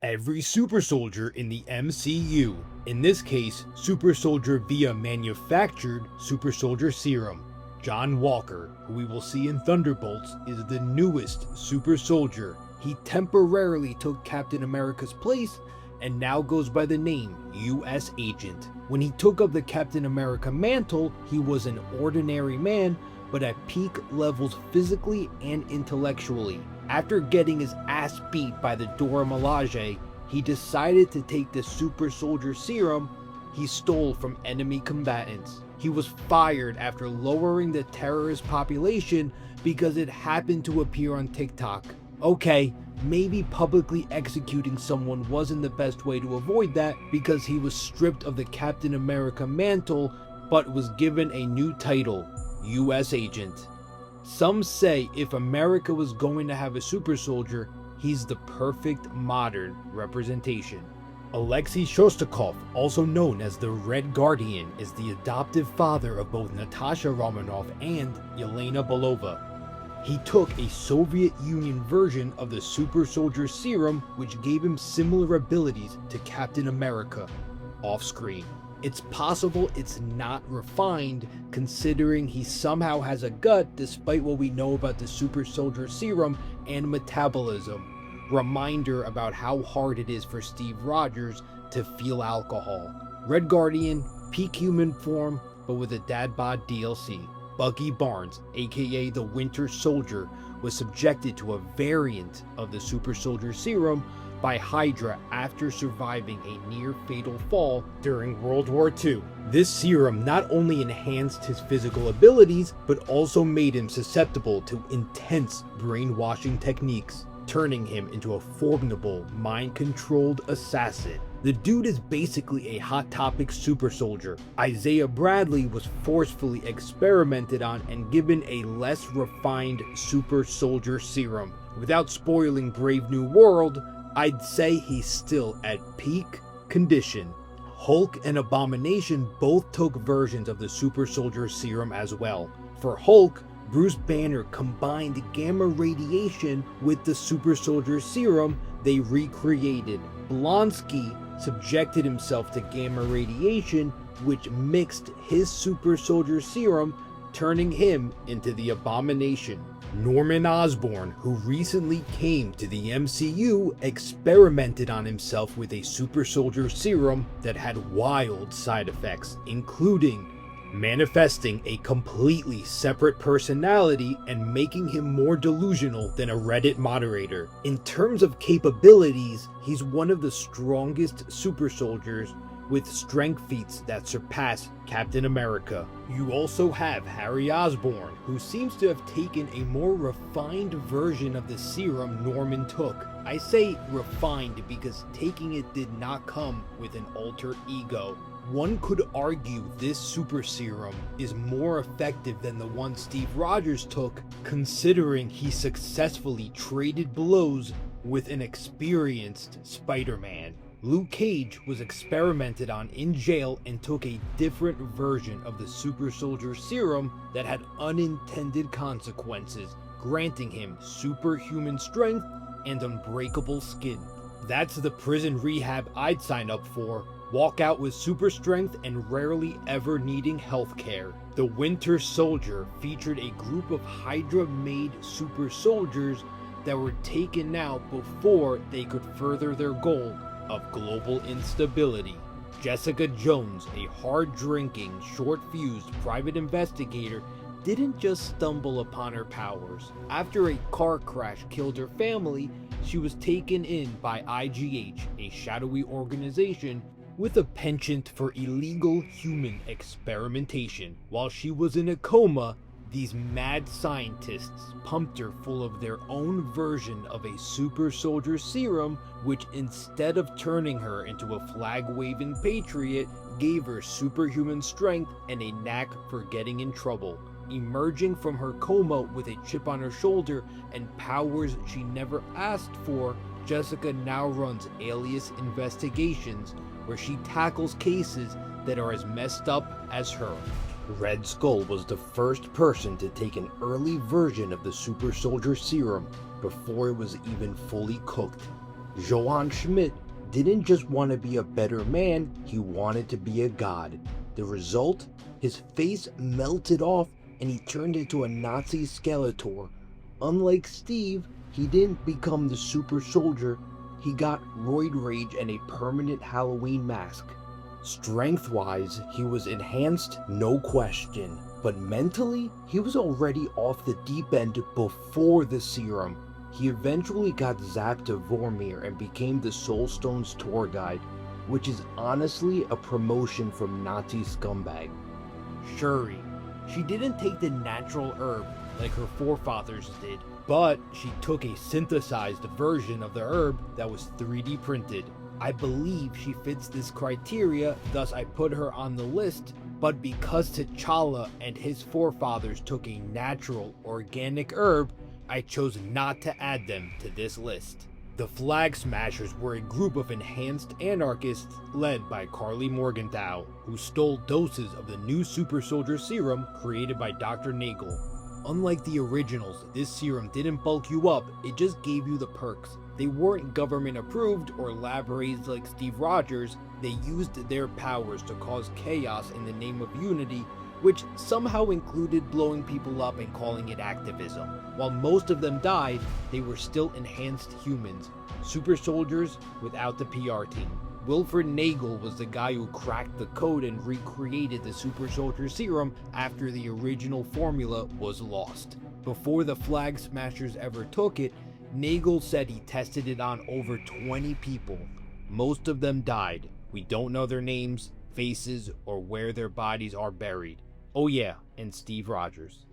Every super soldier in the MCU, in this case, super soldier via manufactured super soldier serum. John Walker, who we will see in Thunderbolts, is the newest super soldier. He temporarily took Captain America's place and now goes by the name US Agent. When he took up the Captain America mantle, he was an ordinary man, but at peak levels physically and intellectually. After getting his ass beat by the Dora Milaje, he decided to take the super soldier serum he stole from enemy combatants. He was fired after lowering the terrorist population because it happened to appear on TikTok. Okay, maybe publicly executing someone wasn't the best way to avoid that because he was stripped of the Captain America mantle but was given a new title, US Agent. Some say if America was going to have a super soldier, he's the perfect modern representation. Alexei Shostakov, also known as the Red Guardian, is the adoptive father of both Natasha Romanoff and Yelena Belova. He took a Soviet Union version of the super soldier serum which gave him similar abilities to Captain America off screen. It's possible it's not refined considering he somehow has a gut despite what we know about the super soldier serum and metabolism. Reminder about how hard it is for Steve Rogers to feel alcohol. Red Guardian, peak human form, but with a dad bod DLC. Bucky Barnes, aka the Winter Soldier, was subjected to a variant of the super soldier serum by Hydra after surviving a near-fatal fall during World War II. This serum not only enhanced his physical abilities, but also made him susceptible to intense brainwashing techniques, turning him into a formidable, mind-controlled assassin. The dude is basically a Hot Topic super soldier. Isaiah Bradley was forcefully experimented on and given a less refined super soldier serum. Without spoiling Brave New World, I'd say he's still at peak condition. Hulk and Abomination both took versions of the super soldier serum as well. For Hulk, Bruce Banner combined gamma radiation with the super soldier serum they recreated. Blonsky subjected himself to gamma radiation, which mixed his super soldier serum, turning him into the Abomination. Norman Osborn, who recently came to the MCU, experimented on himself with a super soldier serum that had wild side effects, including manifesting a completely separate personality and making him more delusional than a Reddit moderator. In terms of capabilities, he's one of the strongest super soldiers with strength feats that surpass Captain America. You also have Harry Osborn, who seems to have taken a more refined version of the serum Norman took. I say refined because taking it did not come with an alter ego. One could argue this super serum is more effective than the one Steve Rogers took, considering he successfully traded blows with an experienced Spider-Man. Luke Cage was experimented on in jail and took a different version of the super soldier serum that had unintended consequences, granting him superhuman strength and unbreakable skin. That's the prison rehab I'd sign up for. Walk out with super strength and rarely ever needing healthcare. The Winter Soldier featured a group of Hydra-made super soldiers that were taken out before they could further their goal of global instability. Jessica Jones, a hard-drinking, short-fused private investigator, didn't just stumble upon her powers. After a car crash killed her family, she was taken in by IGH, a shadowy organization with a penchant for illegal human experimentation. While she was in a coma, these mad scientists pumped her full of their own version of a super soldier serum, which instead of turning her into a flag-waving patriot, gave her superhuman strength and a knack for getting in trouble. Emerging from her coma with a chip on her shoulder and powers she never asked for, Jessica now runs Alias Investigations, where she tackles cases that are as messed up as her. Red Skull was the first person to take an early version of the super soldier serum before it was even fully cooked. Johann Schmidt didn't just want to be a better man, he wanted to be a god. The result? His face melted off and he turned into a Nazi Skeletor. Unlike Steve, he didn't become the super soldier, he got roid rage and a permanent Halloween mask. Strength-wise, he was enhanced, no question, but mentally, he was already off the deep end before the serum. He eventually got zapped to Vormir and became the Soulstone's tour guide, which is honestly a promotion from Nazi scumbag. Shuri. She didn't take the natural herb like her forefathers did, but she took a synthesized version of the herb that was 3D printed. I believe she fits this criteria, thus I put her on the list, but because T'Challa and his forefathers took a natural, organic herb, I chose not to add them to this list. The Flag Smashers were a group of enhanced anarchists led by Carly Morgenthau, who stole doses of the new super soldier serum created by Dr. Nagel. Unlike the originals, this serum didn't bulk you up, it just gave you the perks. They weren't government approved or lab raised like Steve Rogers, they used their powers to cause chaos in the name of unity, which somehow included blowing people up and calling it activism. While most of them died, they were still enhanced humans, super soldiers without the PR team. Wilfred Nagel was the guy who cracked the code and recreated the super soldier serum after the original formula was lost. Before the Flag Smashers ever took it, Nagel said he tested it on over 20 people. Most of them died. We don't know their names, faces, or where their bodies are buried. Oh yeah, and Steve Rogers.